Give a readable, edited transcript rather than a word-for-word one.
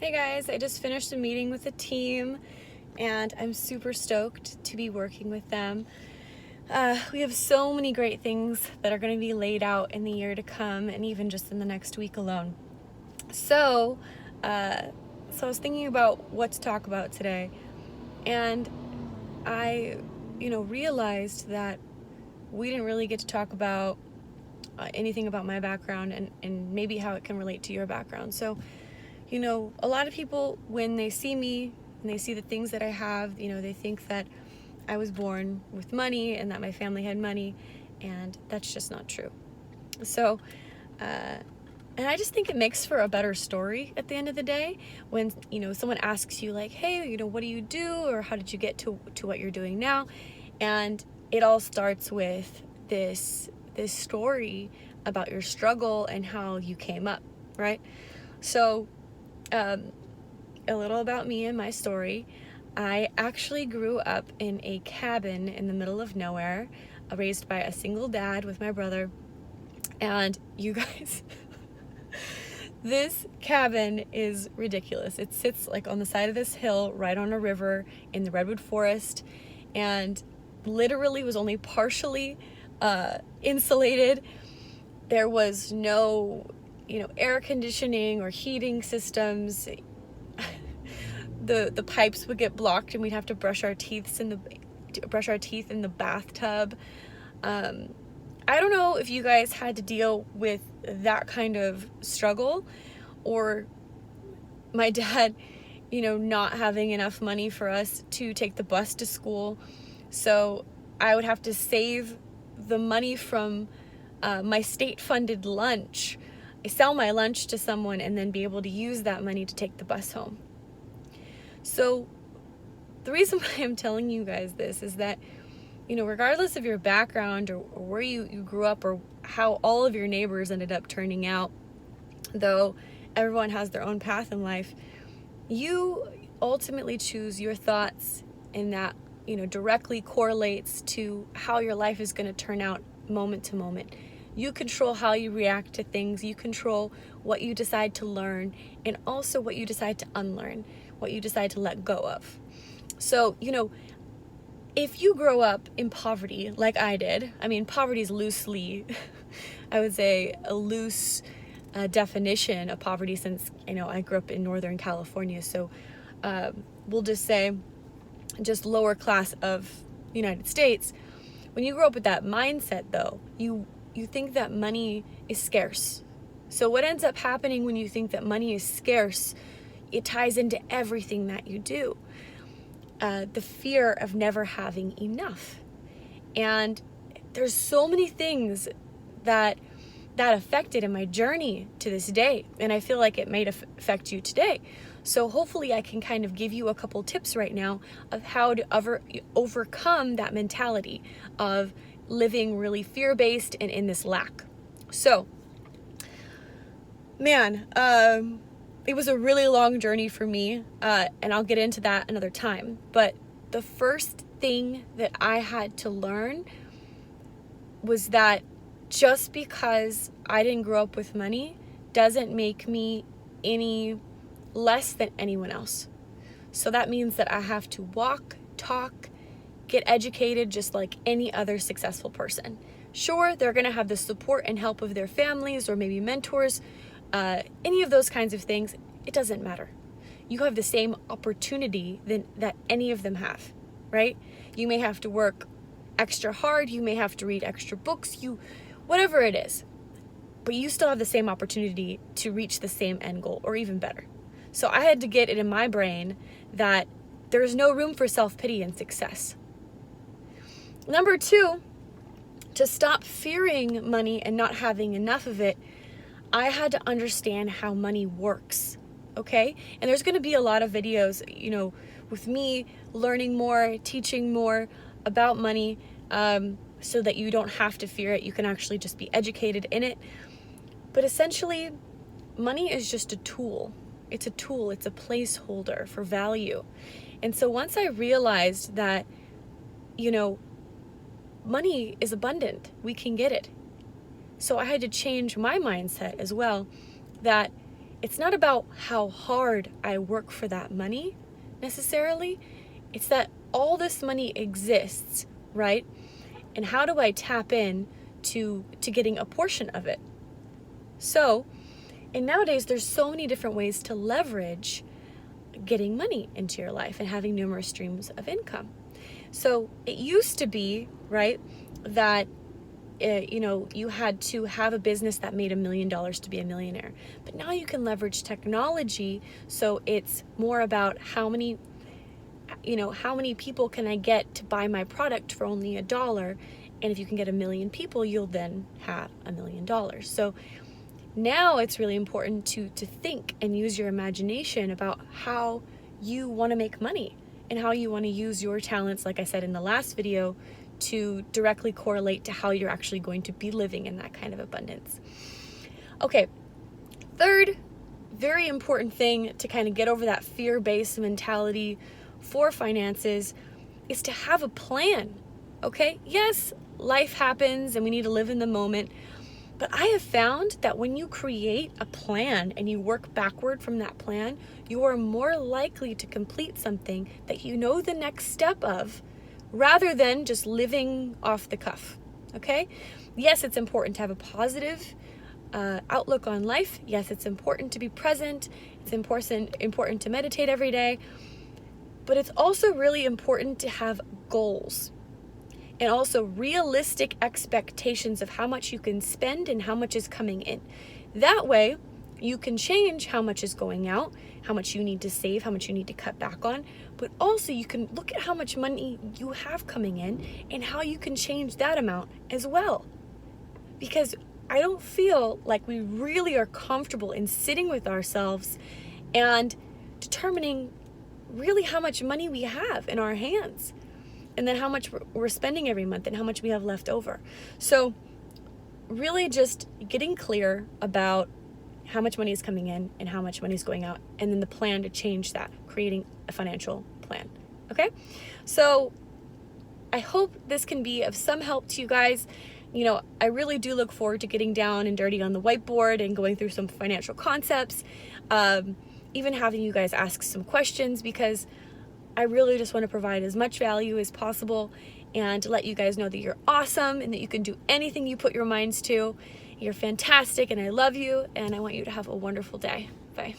Hey guys, I just finished a meeting with the team and I'm super stoked to be working with them. We have so many great things that are going to be laid out in the year to come and even just in the next week alone. So I was thinking about what to talk about today, and I, realized that we didn't really get to talk about anything about my background and maybe how it can relate to your background. So a lot of people, when they see me and they see the things that I have, they think that I was born with money and that my family had money, and that's just not true. So, and I just think it makes for a better story at the end of the day when, someone asks you like, hey, what do you do? Or how did you get to what you're doing now? And it all starts with this story about your struggle and how you came up, right? So, a little about me and my story. I actually grew up in a cabin in the middle of nowhere, raised by a single dad with my brother. And you guys, this cabin is ridiculous. It sits like on the side of this hill right on a river in the redwood forest, and literally was only partially insulated. There was no air conditioning or heating systems. The pipes would get blocked and we'd have to brush our teeth in the bathtub. I don't know if you guys had to deal with that kind of struggle, or my dad, not having enough money for us to take the bus to school. So I would have to save the money from my state-funded lunch. I sell my lunch to someone and then be able to use that money to take the bus home. So the reason why I'm telling you guys this is that, regardless of your background or where you grew up or how all of your neighbors ended up turning out, though everyone has their own path in life, you ultimately choose your thoughts, and that, directly correlates to how your life is going to turn out moment to moment. You control how you react to things. You control what you decide to learn, and also what you decide to unlearn, what you decide to let go of. So, if you grow up in poverty like I did, poverty is loosely, I would say a loose definition of poverty, since, I grew up in Northern California. So we'll just say just lower class of the United States. When you grow up with that mindset, though, you think that money is scarce. So what ends up happening when you think that money is scarce, it ties into everything that you do. The fear of never having enough. And there's so many things that affected in my journey to this day. And I feel like it may affect you today. So hopefully I can kind of give you a couple tips right now of how to overcome that mentality of living really fear-based and in this lack. So, man, it was a really long journey for me, and I'll get into that another time. But the first thing that I had to learn was that just because I didn't grow up with money doesn't make me any less than anyone else. So that means that I have to walk, talk, get educated just like any other successful person. Sure, they're going to have the support and help of their families or maybe mentors, any of those kinds of things. It doesn't matter. You have the same opportunity that any of them have, right? You may have to work extra hard. You may have to read extra books, whatever it is, but you still have the same opportunity to reach the same end goal, or even better. So I had to get it in my brain that there's no room for self-pity in success. Number 2, to stop fearing money and not having enough of it, I had to understand how money works, okay? And there's going to be a lot of videos, with me learning more, teaching more about money, so that you don't have to fear it. You can actually just be educated in it. But essentially, money is just a tool. It's a tool. It's a placeholder for value. And so once I realized that, money is abundant, we can get it. So I had to change my mindset as well, that it's not about how hard I work for that money necessarily. It's that all this money exists, right? And how do I tap in to getting a portion of it? So, and nowadays there's so many different ways to leverage getting money into your life and having numerous streams of income. So it used to be, right, that you had to have a business that made $1 million to be a millionaire. But now you can leverage technology, so it's more about how many people can I get to buy my product for only $1, and if you can get 1 million people, you'll then have $1 million. So now it's really important to think and use your imagination about how you want to make money and how you want to use your talents, like I said in the last video, to directly correlate to how you're actually going to be living in that kind of abundance. Okay, third very important thing to kind of get over that fear-based mentality for finances is to have a plan, okay? Yes, life happens and we need to live in the moment, but I have found that when you create a plan and you work backward from that plan, you are more likely to complete something that you know the next step of, rather than just living off the cuff, okay? Yes, it's important to have a positive outlook on life. Yes, it's important to be present. It's important to meditate every day. But it's also really important to have goals and also realistic expectations of how much you can spend and how much is coming in. That way, you can change how much is going out, how much you need to save, how much you need to cut back on, but also you can look at how much money you have coming in and how you can change that amount as well. Because I don't feel like we really are comfortable in sitting with ourselves and determining really how much money we have in our hands, and then how much we're spending every month and how much we have left over. So really just getting clear about how much money is coming in and how much money is going out, and then the plan to change that, creating a financial plan. Okay? So I hope this can be of some help to you guys. I really do look forward to getting down and dirty on the whiteboard and going through some financial concepts, even having you guys ask some questions, because I really just want to provide as much value as possible and to let you guys know that you're awesome and that you can do anything you put your minds to. You're fantastic, and I love you, and I want you to have a wonderful day. Bye.